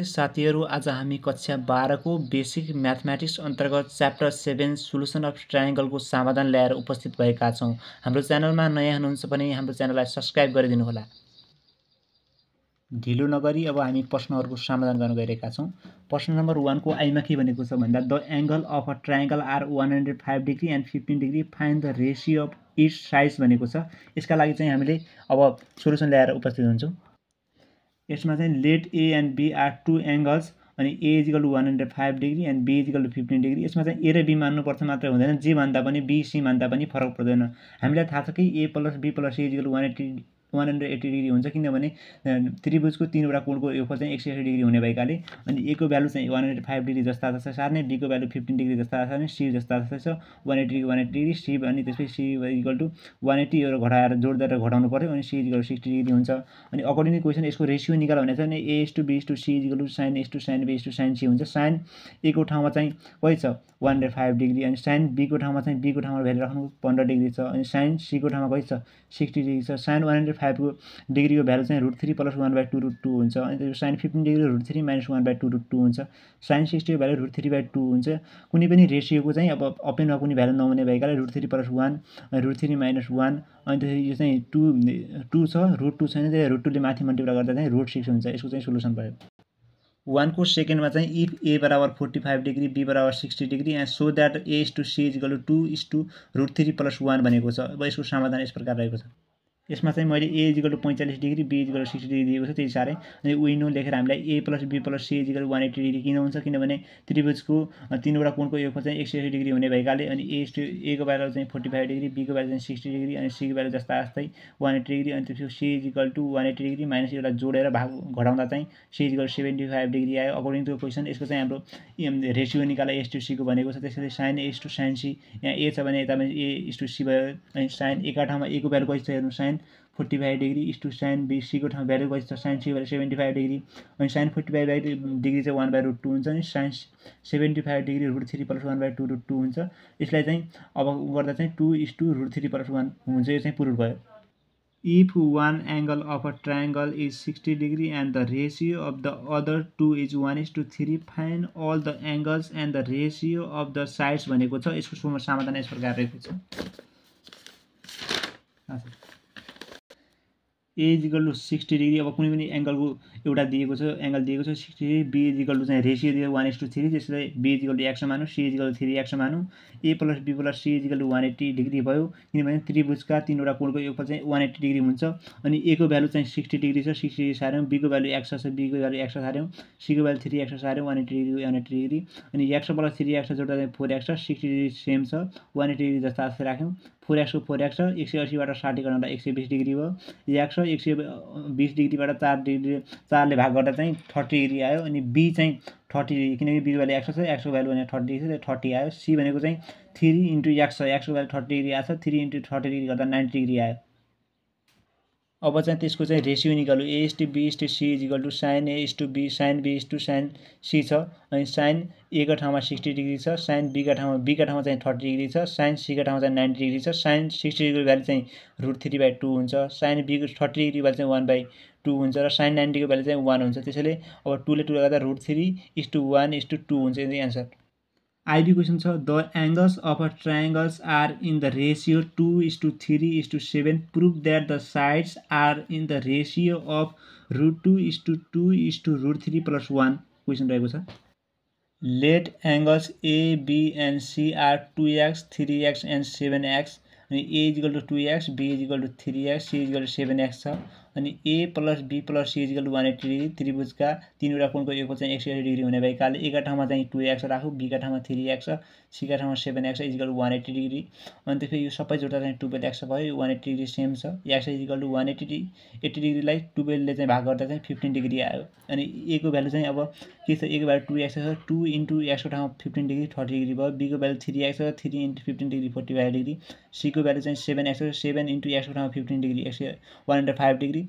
साथीहरू आज हामी कक्षा 12 को बेसिक म्याथमेटिक्स अन्तर्गत च्याप्टर 7 सोलुसन अफ ट्रायंगलको समाधान ल्याएर उपस्थित भएका छौं। हाम्रो च्यानलमा नयाँ हुनुहुन्छ भने हाम्रो च्यानललाई सब्स्क्राइब गरिदिनु होला। ढिलो नगरी अब हामी प्रश्नहरूको समाधान गर्न गइरहेका छौं। प्रश्न नम्बर 1 को आइमा के भनेको छ भन्दा the angle of a triangle are 105 degree and 15 degree find the ratio of its sides भनेको छ। यसका लागि चाहिँ हामीले अब सोलुसन ल्याएर उपस्थित हुन्छौं। यसमा चाहिँ let A and B are two angles अनि A is equal to 105 degree and B is equal to 15 degree. यसमा चाहिँ ए र बी मान्नुपर्छ मात्रै हुँदैन, जे भन्दा पनि बी सी भन्दा पनि फरक पर्दैन। हामीलाई थाहा छ कि A plus B plus C is equal to 180 degree हुन्छ, किनभने त्रिभुजको तीनवटा कोणको योगफल चाहिँ 180 डिग्री हुने भएकाले। अनि ए को भ्यालु चाहिँ 105 डिग्री जस्ता जस्तै सार्ने, बी को भ्यालु 15 डिग्री जस्ता सार्ने, सी जस्ता जस्तै छ 180 डिग्री सी, अनि त्यसपछि सी इक्वल टू 180 यो घटाएर जोड्दै घटाउनु पर्यो अनि सी इक्वल टू 60 डिग्री हुन्छ। अनि अकर्डिङ टु क्वेसन यसको रेशियो निकाल भनेको छ भने A is to B is to C is equal to sine S to sine B is to sine C हुन्छ। साइन ए को ठाउँमा चाहिँ कति छ 105 डिग्री, अनि साइन बी को ठाउँमा चाहिँ बी को ठाउँमा भ्यालु राख्नु 15 डिग्री छ, अनि साइन सी को ठाउँमा कति छ 60 डिग्री छ। साइन 105 को डिग्रीको भ्यालु चाहिँ √3 प्लस 1/2 √2 हुन्छ, अनि त्यो साइन 15 डिग्री √3 माइनस 1/2 √2 हुन्छ। साइन 60 को भ्यालु √3/2 हुन्छ। कुनै पनि रेशियोको चाहिँ अब अप एन्डमा कुनै भ्यालु नहुने भएकाले √3 प्लस 1 √3 माइनस 1, अनि त्यसपछि यो चाहिँ 2 छ, √2 छैन, त्यही √2 ले माथि मल्टिप्लाई गर्दा चाहिँ √6 हुन्छ। यसको चाहिँ सोलुसन भयो। 1 को सेकेन्डमा चाहिँ इफ ए बराबर 45 डिग्री बी बराबर 60 degree and so that A is to C is equal to 2 is to √3 plus 1 भनेको छ। अब यसको समाधान यस प्रकार रहेको छ। यसमा चाहिँ मैले A is equal to 45 degree B is equal to 60 degree दिएको छ, त्यही साह्रै। अनि विनो लेखेर हामीलाई A plus B plus C is equal to 180 degree किन हुन्छ, किनभने त्रिभुजको तीनवटा कोणको योगफल चाहिँ 180 डिग्री हुने भएकाले। अनि ए को भ्यालु चाहिँ 45 डिग्री, बी को भ्यालु चाहिँ 60 डिग्री, अनि सी को भ्यालु जस्ता जस्तै 180 डिग्री, अनि त्यसपछि C is equal to 180 degree minus एउटा जोडेर भाग घटाउँदा चाहिँ सी इज इक्वल 75 डिग्री आयो अकर्डिङ टु क्वेसन। यसको चाहिँ हाम्रो रेसियो निकाला एस टू सी को भनेको छ। त्यसैले sine S to sine C, यहाँ ए छ भने यता ए इस टू सी भयो। अनि साइन ए का ठाउँमा ए को भ्यालु कति छ हेर्नु, sine 45 degree is to sine B, C को ठाउँमा भ्यालु कति छ साइन सी भ्यालु 75 डिग्री, अनि साइन 45 डिग्री चाहिँ 1/√2 हुन्छ, अनि साइन 75 डिग्री √3 प्लस 1/2 हुन्छ। यसलाई चाहिँ अब गर्दा चाहिँ 2 इस टू √3 प्लस 1 हुन्छ। यो चाहिँ प्रुफ भयो। If one angle of a triangle is 60 degree and the ratio of the other two is 1:3, find all the angles and the ratio of the sides भनेको छ। यसको समाधान यस प्रकार रहेको छ। ए इज इक्वल टू 60 डिग्री, अब कुनै पनि एंगलको एउटा दिएको छ, एंगल दिएको छ 60 degree, B is equal to चाहिँ रेशियो दिएको 1:3, त्यसलाई B is equal to x मानौँ, C is equal to 3x मानौँ। A plus B plus C is equal to 180 degree भयो, किनभने त्रिभुजका तीनवटा कोणको योगफल चाहिँ 180 डिग्री हुन्छ। अनि ए को भ्यालु चाहिँ 60 डिग्री छ, 60 डिग्री सार्यौँ, बी को भ्यालु x छ, बी को भ्यालु x सार्यौँ, सी को भ्यालु 3x सार्यौँ, 180 डिग्री 180 डिग्री, अनि x प्लस 3x जोड्दा चाहिँ 4x, 60 डिग्री सेम छ, 180 डिग्री जस्ता जस्तै राख्यौँ। 4x को 4x 180 बाट 60 गर्दा 120 डिग्री भयो। x 120 डिग्रीबाट 4 ले भाग गर्दा चाहिँ 30 डिग्री आयो। अनि बी चाहिँ 30 डिग्री, किनकि बी को भ्यालु x छ, x को भ्यालु भने 30 डिग्री छ, 30 आयो। सी भनेको चाहिँ 3 इन्टु x छ, x को भ्यालु 30 डिग्री आछ, 3 इन्टु 30 डिग्री गर्दा 90 डिग्री आयो। अब चाहिँ त्यसको चाहिँ रेशियो निकाल्नु, A is to B is to C is equal to sine A is to B sine B is to sine C छ। अनि साइन ए का ठाउँमा 60 डिग्री छ, साइन बी का ठाउँमा चाहिँ 30 डिग्री छ, साइन सी का ठाउँमा चाहिँ 90 डिग्री छ। साइन 60 डिग्रीको भ्यालु चाहिँ √3/2 हुन्छ, साइन बी को 30 डिग्री भ्यालु चाहिँ 1/2 हुन्छ, र साइन 90 को भ्यालु चाहिँ 1 हुन्छ। त्यसैले अब 2 ले 2 गर्दा √3:1:2 हुन्छ। यो एन्सर। आइबी क्वेसन छ the angles of a triangles are in the ratio 2:3:7, proof that the sides are in the ratio of √2:2:√3 plus 1 question रहेको छ। Let angles A B and C are 2x 3x and 7x, अनि A is equal to 2x, B is equal to 3x, C is equal to 7x छ। अनि A plus B plus C is equal to 180 degree, त्रिभुजका तीनवटा कोणको योगफल चाहिँ 180 degree हुने भएकाले ए का ठाउँमा चाहिँ 2x राखौँ, बी का ठाउँमा 3x, सी का ठाउँमा 7x is equal to 180 degree. अनि त्यसपछि यो सबै जोड्दा चाहिँ 12x भयो, 180 डिग्री सेम छ। x इज इक्वल टू 180 डिग्रीलाई 12 ले चाहिँ भाग गर्दा चाहिँ 15 डिग्री आयो। अनि ए को भ्यालु चाहिँ अब के छ, ए को भ्यालु 2x छ, 2 इन्टु x को ठाउँमा 15 डिग्री 30 डिग्री भयो, बी को भ्यालु 3x छ, 3 इन्टु 15 डिग्री 45 डिग्री, सी को भ्यालु चाहिँ 7x छ, 7 इन्टु x को ठाउँमा 15 डिग्री 105 डिग्री।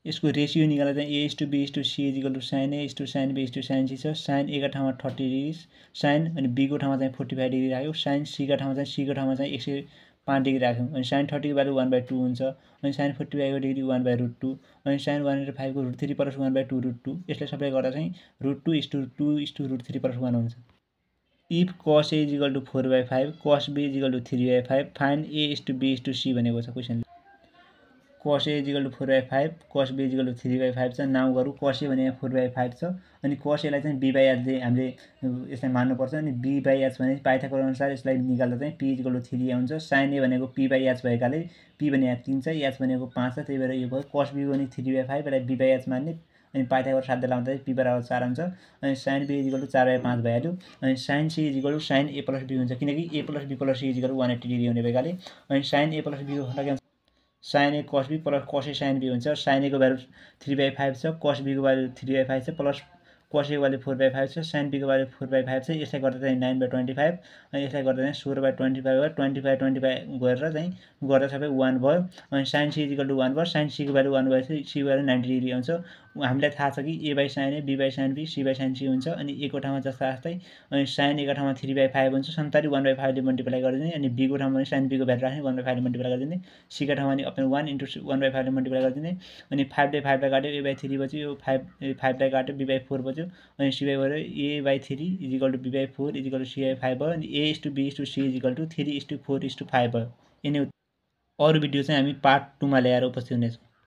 यसको रेशियो निकाल्दा चाहिँ A is to B is to C is equal to sine A is to sine B is to sine C छ। Sine A का ठाउँमा 30 डिग्री साइन, अनि बी को ठाउँमा चाहिँ 45 डिग्री राख्यो, साइन सी का ठाउँमा चाहिँ 180 5 डिग्री राख्यौँ अनि sin 30 को भ्यालु 1/2 हुन्छ अनि sin 45 को डिग्री 1/√2 अनि sin 105 को √3 + 1/2 √2 यसले सबै गर्दा चाहिँ √2:2:√3 + 1 हुन्छ। If cos A = 4/5 cos B = 3/5 find A:B:C भनेको छ क्वेशनले। cos A = 4/5 cos B = 3/5 छ। नाउ गरौँ cos A भनेको 4/5 छ अनि cos A लाई चाहिँ B/h ले हामीले यसलाई मान्नुपर्छ अनि B/h भने पाइथागोरस अनुसार यसलाई निकाल्दा चाहिँ P = 3 आउँछ। sin A भनेको P/h भएकाले P भनेको 3 छ h भनेको 5 छ त्यही भएर यो भयो। cos B पनि 3/5 यसलाई B/h मान्ने अनि पाइथागोरस साध्य लाउँदा P = 4 हुन्छ अनि sin B = 4/5 भइहाल्यो अनि sin C = sin A + B हुन्छ किनकि A + B + C = 180 डिग्री हुने भएकाले अनि sin A + B को फर्क sin A cos B + cos A sin B हुन्छ। sin A को भ्यालु 3/5 छ cos B को भ्यालु 3/5 छ प्लस cos A को भ्यालु 4/5 छ sin B को भ्यालु 4/5 छ। यसलाई गर्दा चाहिँ 9/25 अनि यसलाई गर्दा चाहिँ 16/25 भयो 25/25 गरेर चाहिँ गर्दा सबै 1 भयो अनि sin C = 1 भयो sin C को भ्यालु 1 भएपछि C को भ्यालु 90 डिग्री आउँछ। हामीलाई थाहा छ कि A/sin A B/sin B C/sin C हुन्छ अनि A को ठाउँमा जस्ता जस्तै अनि sin A को ठाउँमा 3/5 हुन्छ सन्तरी 1/5 ले मल्टिप्लाई गरिदिने अनि B को ठाउँमा sin B को भ्यालु राख्ने 1/5 ले मल्टिप्लाई गरिदिने C को ठाउँमा नि अपन 1 * 1/5 ले मल्टिप्लाई गरिदिने अनि 5 ले 5 लाई काट्यो A/3 बच्यो यो 5 लाई काट्यो B/4 बच्यो अनि C भयो A/3 = B/4 = C/5 भयो अनि A:B:C = 3:4:5 भयो। यिनी अरु भिडियो चाहिँ हामी पार्ट 2 मा ल्याएर उपस्थित हुनेछौँ।